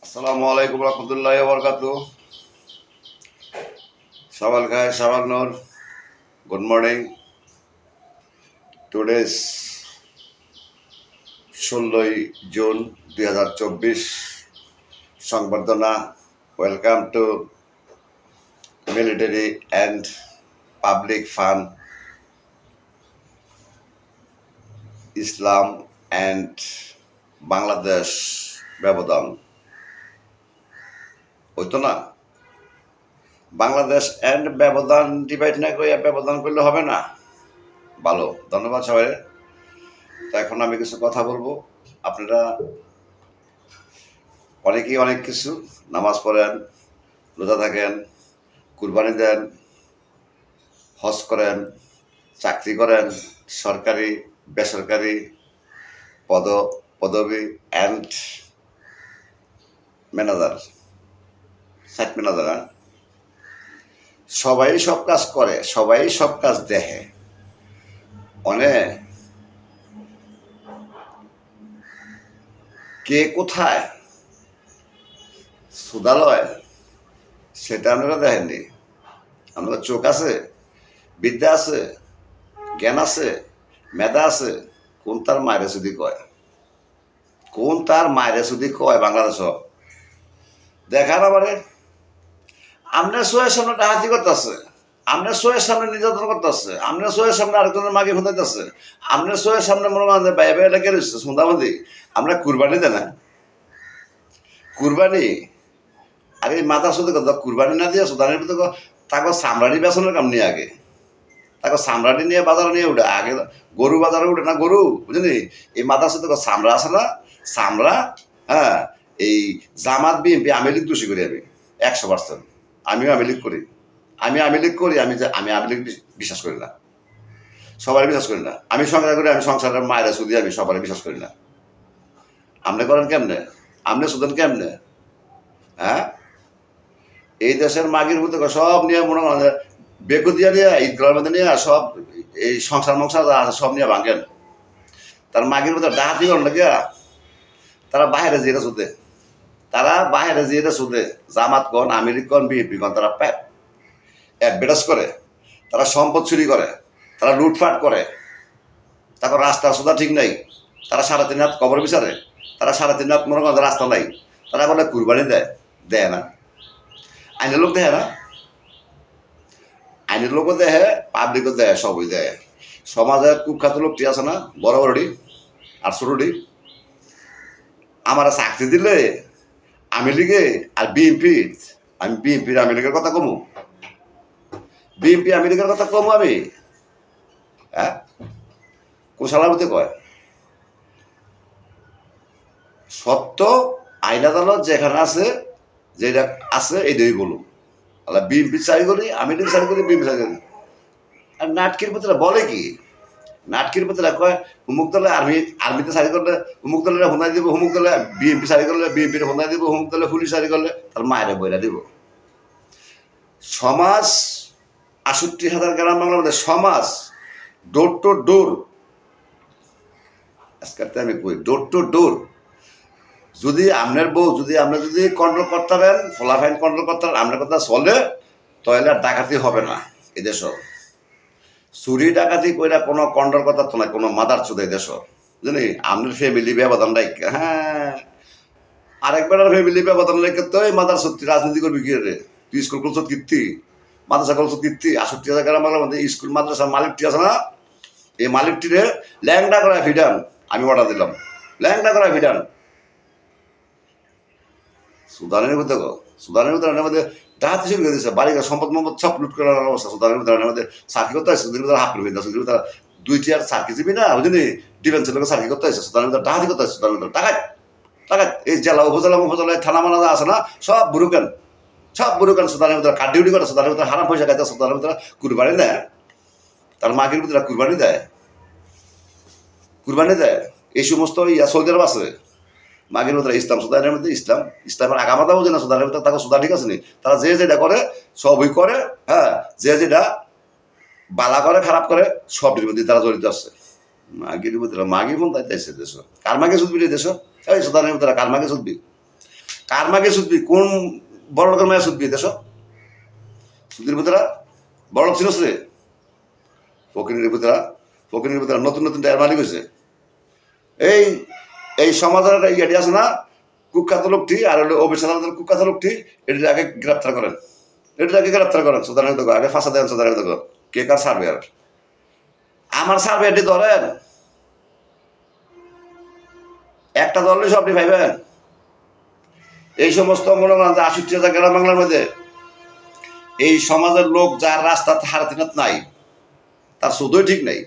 আসসালামু আলাইকুম রহমতুল্লাহ বরকাতু। সবাল খায় সবাল নূর। Good morning. Today's 16 June 2024। সংবর্ধনা। Welcome to military and public fun, Islam and Bangladesh ব্যবধান হইতো না। বাংলাদেশ অ্যান্ড ব্যবধান ডিভাইড না করে ব্যবধান করলে হবে না। ভালো, ধন্যবাদ সবাই। তো এখন আমি কিছু কথা বলবো। আপনারা অনেকেই অনেক কিছু নামাজ পড়েন, রোজা থাকেন, কুরবানি দেন, হজ করেন, চাকরি করেন, সরকারি বেসরকারি পদবি অ্যান্ড ম্যানেজার, সাইট ম্যানেজার। সবাই সব কাজ করে, সবাই সব কাজ দেখে। অনেক কে কোথায় সুদালয় সেটা আপনারা দেখেননি। আপনারা চোখ আছে, বিদ্যা আছে, জ্ঞান আছে, মেধা আছে, কোন তার মায়ের যদি কয়, কোন তার মায়ের যদি কয় বাংলাদেশ দেখার আবারে আপনার সোয়ের সামনে ডাহাতি করতেছে, আপনার সোয়ের সামনে নির্যাতন করতেছে, আপনার সোয়ের সামনে আরেকজনের মাকে ফুটাইতেছে, আপনার সোয়ের সামনে মনে করেন বাইরে বাইরে লেগে রয়েছে সন্ধ্যাবন্ধি। আমরা কুরবানি দেয় না, কুরবানি আগে মাথা শুধু কথা কুরবানি না দিয়ে সুদানের ভিতরে তাকে সামরানি বেসনের কাম নিয়ে আগে তাকে সামরানি নিয়ে বাজারে নিয়ে উঠে আগে গরু বাজারে উঠে না গরু বুঝলি। এই মাথা শুধু সামরা আছে না, সামরা। হ্যাঁ, এই জামাত বিএনপি আমি লীগ দোষী করি, আমি 100%। আমিও আমি লীগ করি, আমি লীগ করি। আমি লীগ বিশ্বাস করি না, সবাই বিশ্বাস করি না। আমি সংসার করি, আমি সংসারের মায়েরা শুধু আমি সবাই বিশ্বাস করি না। আপনি করেন কেমনে, আপনি শুধেন কেমনে? হ্যাঁ, এই দেশের মাগির মধ্যে সব নিয়ে মনে করেন বেগুদিয়া নিয়ে ঈদগাহের মধ্যে নিয়ে সব এই সংসার মংসার যা আছে সব নিয়ে ভাঙেন। তার মাগির মধ্যে ডাহাতি করেন নাকি তারা বাহিরে যেটা শুধে, তারা বাহিরে যেটা শুধে জামাত কন, আমেরিক কন, বিএনপি কন, তারা অ্যাডভার্টাইজ করে, তারা সম্পদ চুরি করে, তারা লুটপাট করে। তারপর রাস্তা সুদা ঠিক নাই, তারা 3.5 রাত কবর বিচারে, তারা 3.5 রাত মনে করেন রাস্তা নাই। তারা বলে কুরবানি দেয়, দেয় না। আইনের লোক দেয় না, আইনের লোকও দেয়, পাবলিকও দেয়, সবই দেয়। সমাজের কুখ্যাত লোকটি আছে না, বড় বড়টি আর ছোটটি, আমার চাকরি দিলে আমি লিগে আর বিএনপি, আমি বিএনপির আমি লীগের কথা কমু, বিএনপি আমি লীগের কথা কমু আমি? হ্যাঁ, কোন সালামতে কয় সত্য আইন আদালত যেখানে আছে, যেটা আছে এটাই বলুন। আল্লাহ বিএনপি চাই করি, আমি লীগ চাই করি, বিএনপি চাই করি। আর নাটকের ভিতরে বলে কি, নাটকের ভিতরে কয় হুমুক দলে আর্মিতে চাকরি করলে হুমুক দলের হোনাই দিব, হুমুক দলে বিএনপি চাকরি করলে বিএনপির হোনাই দিব, হুমুক দলে পুলিশ চাকরি করলে তার মায়ের বইরা দিব। সমাজ 68,000 গ্রাম বাংলার মধ্যে সমাজ ডোর টু ডোর, আজকাল আমি কই ডোর টু ডোর। যদি আপনার বউ যদি আপনি যদি কন্ট্রোল করতে পারেন, ফলাফাইন কন্ট্রোল করতে পারেন, আপনার কথা চলে, তাহলে আর ডাকাতি হবে না এদেশ। চুরি ডাকাতি কইরা কোনো কন্ট্রোল কথা তো না, কোনো মাদার চোদে দেশ জানি আপনার ফ্যামিলি ব্যবধান নাই। হ্যাঁ, আরেকবার ফ্যামিলি ব্যবধান রেখে তো এই মাদার সত্যি রাজনীতি করবি কি রে? তুই স্কুল করছ কীর্তি, মাদ্রাসা করছ কীর্তি, 68,000 গ্রাম বাংলার মধ্যে স্কুল মাদ্রাসার মালিকটি আছে না, এই মালিকটিরে ল্যাংডা করা ফিডান আমি অর্ডার দিলাম, ল্যাংডা করা ফিডান। সুদানের মধ্যে সুদানের মধ্যে ডাহাতি শুরু করে দিচ্ছে, বাড়িঘর সম্পদ সম্পদ সব লুট করার অবস্থা। সুদানের মধ্যে সার্কি করতে আসছে, সুদের মধ্যে হাফ করে দিচ্ছে, সুদের মধ্যে 2 আর সার্কি যাবি না বুঝলি, ডিফেন্সের লোক সার্কি করতে আসছে, সুদানের মধ্যে ডাহাতি করতে আসছে, সুদানের মধ্যে টাকা টাকা। এই জেলা উপজেলা থানা মানা আছে না, সব বুরুকান, সব বুরুকান সুদানের মধ্যে কাঠ ডিউটি করে, সুদানের মধ্যে হারাম পয়সা খাইতে, সুদানের মধ্যে কুরবানি দেয়, তার মাগির ভিতরে কুরবানি দেয়, কুরবানি দেয়। এই সমস্ত সৌদি আরব আছে মাগের মধ্যে ইসলাম, সুদানের মধ্যে ইসলাম, ইসলামের আগামাতা বোঝে না, সুদানের মধ্যে তাকে সুদা ঠিক আছে নি, তারা যে যেটা করে সবই করে। হ্যাঁ, যে যেটা বালা করে খারাপ করে সবটির মধ্যে তারা জড়িত আছে। মাগির মধ্যে মাগি ফোন তাইতেছে দেশ, কার মাগে সুদবি রে দেশ? এই সুদানের মধ্যে কার মাগে সুদবি, কার মাকে সুদবি? কোন বড় লোকের মায়ে সুদবি? দেশ সুদির ভিতরা বড় লোক ছিল রে, ফকিরের ভিতরা নতুন নতুন টায়ার মালিক হয়েছে। এই এই সমাজের ইয়েটি আছে না, কুখ্যাত লোকটি আর হলো অভিষেক কুখ্যাত লোকটি, এটির আগে গ্রেপ্তার করেন, এটির আগে গ্রেপ্তার করেন। সুদানের দোকান আগে ফাঁসা দেন সুদানের দোকান। কে কার সার্ভেয়ার? আমার সার্ভেয়ারটি ধরেন, একটা ধরলে সব আপনি পাইবেন। এই সমস্ত মনে করেন যে ৬৮,০০০ গ্রাম বাংলার মধ্যে এই সমাজের লোক যার রাস্তাতে হারাতিনাত নাই, তার শুধুই ঠিক নাই।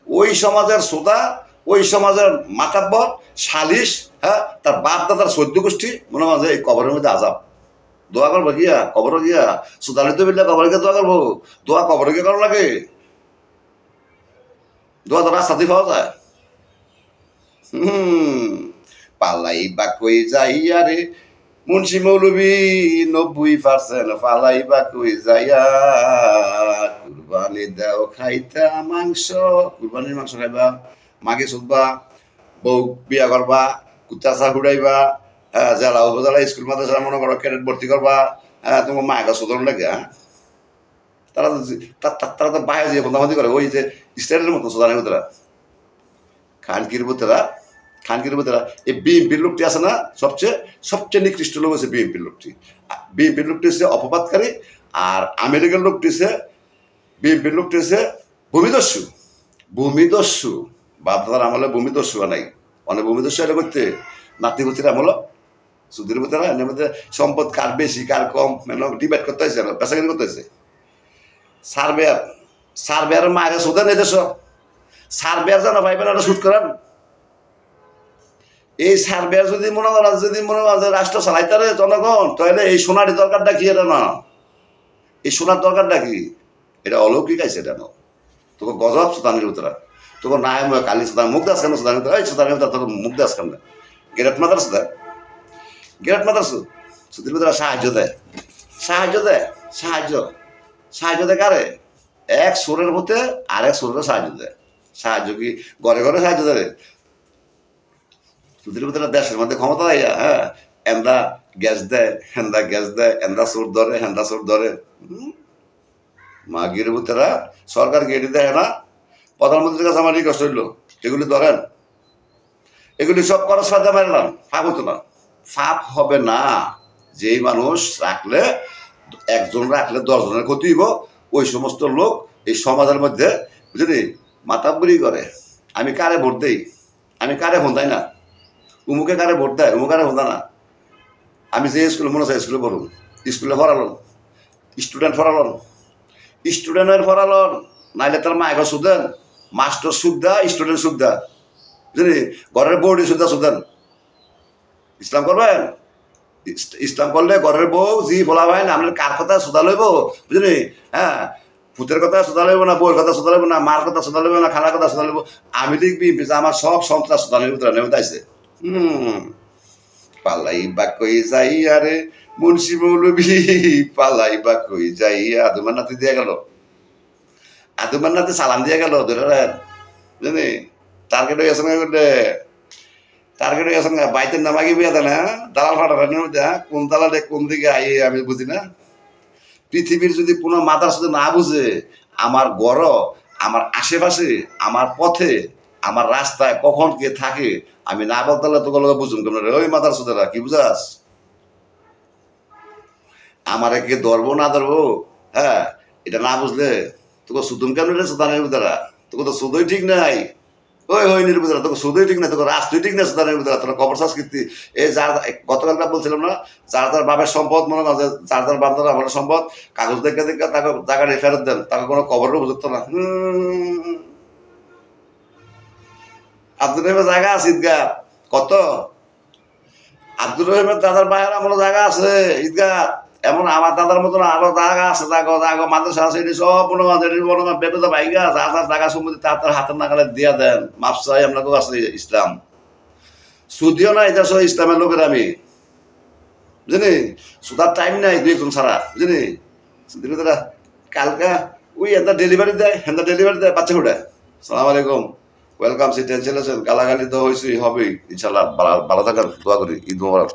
ওই সমাজের সোদা, ওই সমাজের মাতাব্বর সালিশ, হ্যাঁ, তার বাপ দাদার ১৪ গোষ্ঠী মনে হয় যে এই কবরের মধ্যে আজাব। দোয়া করবো গিয়া কবরে গিয়া, সুদালিত বিল্লা কবরে গিয়ে দোয়া করবো। দোয়া কবরে গিয়ে করা লাগে, দোয়া তো রাস্তাতেই পাওয়া যায়। পালাই বা কই যাইয়া রে মুন্সি মৌলবী ৯০% পালাই বা কই যাইয়া, কুরবানি দেও খাইতা মাংস, কুরবানির মাংস খাইবা, মাগে চুদবা, বউ বিয়া করবা, কুত্তা হুড়াইবা, হ্যাঁ, জেলা উপজেলা স্কুল মাদ্রাসা মনে করো ক্যাডেট ভর্তি করবা, হ্যাঁ, তোমার মায়ের সুদন লাগে। হ্যাঁ, তারা তো বাইরে দিয়ে বন্ধাবন্দি করে, ওই যে স্টাইলের মতো সুদানের ভিতরা খানকির ভিতরা এই বিএনপির লোকটি আছে না, সবচেয়ে নিকৃষ্ট লোক হচ্ছে বিএনপির লোকটি। বিএনপির লোকটি হচ্ছে অপবাদকারী, আর আমেরিকার লোকটি হচ্ছে, বিএনপির লোকটি হচ্ছে ভূমিদস্যু। বাপদাদার আমলে ভূমিদস্যু নাই, অনেক ভূমিদস্যু এটা করতে নাতি গুতির আমল সুদের ভিতরে এর মধ্যে সম্পদ কার বেশি কার কম ডিবেট করতে হয়েছে, পেশাগিরি করতে হয়েছে। সার্ভেয়ার মায়ের সুদে নেই দেশ, সার্ভেয়ার জানা পাইবেন ওটা সুদ করেন। এই সার্ভেয়ার যদি মনে করেন যে রাষ্ট্র চালাইতারে জনগণ, তাহলে এই সোনার দরকারটা কি? এটা না, এই সোনার দরকারটা কি? এটা অলৌকিক আছে, এটা না তোকে গজব সুদানের ভিতরে, তোকে নাই কালি সুদান মুখ দাস কেন সুদানের ভিতরে, এই সুদানের ভিতরে তোর মুখ দাস কেন গেরাট মাদার সুদার, গেরাট মাদার সুদের ভিতরে সাহায্য দেয়, সাহায্য দেয় কারে? এক সুরের হতে আরেক সুরের সাহায্য দেয়। সাহায্য কি ঘরে ঘরে সাহায্য দেয়? সুদের ভিতরে দেশের মধ্যে ক্ষমতা দেয়, হ্যাঁ, এন্দা গ্যাস দেয়, হেন্দা গ্যাস দেয়, এন্দা সুর ধরে, হেন্দা সুর ধরে। মাগির ভিতরা সরকার গেড়ি দেয় না, প্রধানমন্ত্রীর কাছে আমার রিকোয়েস্ট হইল এগুলি ধরেন, এগুলি সব খরচ ফায়দা মারলাম, ফাপ হতো না, ফাপ হবে না। যেই মানুষ রাখলে, একজন রাখলে ১০ জনের ক্ষতি হইব, ওই সমস্ত লোক এই সমাজের মধ্যে বুঝলি মাতাবুরি করে। আমি কারে ভোট দেই, আমি কারে ফোন না, উমুকে কারে ভোট দেয়, উমুক কারে ফোন না। আমি যে স্কুলে মনে হয় স্কুলে পড়ুন, স্কুলে পড়ালন, স্টুডেন্টের পড়ালন, নাইলে তার মা এখন সুদেন, মাস্টার সুবিধা, স্টুডেন্ট সুবিধা, বুঝলি, ঘরের বউ সুদেন। ইসলাম করবেন, ইসলাম করলে ঘরের বউ জি বলা হয় না, আপনার কার কথা সুদা লইব, বুঝলি, হ্যাঁ, ভূতের কথা সুদা লইব না, বউয়ের কথা সুদা লইব না, মার কথা সুদা লইব না, খানার কথা সুদা লইব। আমি লিখবি আমার সব সন্ত্রাস সুদা লইব, নেমে আইছে। পালাই বা কই যাই আরে মুন্সি মৌলবী, পালাই বা কই যাই। আদুমার নাতি দিয়ে গেল, আদুমার নাতি সালাম দিয়ে গেল, ধরে বুঝলি, টার্গেট হয়ে গেছেন করলে, টার্গেট হয়ে গেছেন বাইতের নামাগি বিয়া দেন, হ্যাঁ, দালাল ফাটানোর মধ্যে, হ্যাঁ, কোন দালালে কোন দিকে আই আমি বুঝি না। পৃথিবীর যদি কোনো মাথার সাথে না বুঝে, আমার গড়, আমার আশেপাশে, আমার পথে, আমার রাস্তায় কখন কে থাকে, আমি না বলতে তোকে বুঝুন কেমন, ওই মাথার সুদেরা কি বুঝাস? আমারে কে ধরবো না ধরবো, হ্যাঁ, এটা না বুঝলে তোকে সুদুন কেমন রে সুদানের ভিতরা, তোকে তো সুদই ঠিক নাই, ওই হইনির ভিতরে তোকে সুদই ঠিক নাই, তোকে রাস্তাই ঠিক নাই সুদানের ভিতরে, তোর কবর সংস্কৃতি। এই যার গতকালটা বলছিলাম না, যার যার বাপের সম্পদ মনে হয়, যার যার বাপ দাদা আমার সম্পদ, কাগজ দেখে দেখে তাকে জায়গা নিয়ে ফেরত দেন, তাকে কোনো কবরের উপযুক্ত না। আব্দুর রহিমের জায়গা আছে ঈদগাহ কত, আব্দুর রহিমের দাদার বাইরে আমার জায়গা আছে ঈদগাহ, এমন আমার দাদার মতন আরো জায়গা আছে, জাগো মাদ্রাসা আছে, এটি সব বেপেদা ভাইগা, যার যার জায়গা সম্পত্তি তার হাতের নাগালে দিয়া দেন, মাপসাই আপনাকেও আছে ইসলাম। সুদিও না এটা ইসলামের লোকের আমি, বুঝলি, সুদার টাইম নাই ২ জন ছাড়া, বুঝলি, সুদির কালকা ওই ডেলিভারি দেয়, বাচ্চা উঠে, সালাম আলাইকুম, ওয়েলকাম, সে টেনশন আছেন, গালাগালি তো হয়েছেই, হবেই ইনশাল্লাহ। ভালো থাকেন, দোয়া করি। ঈদ মোবারক।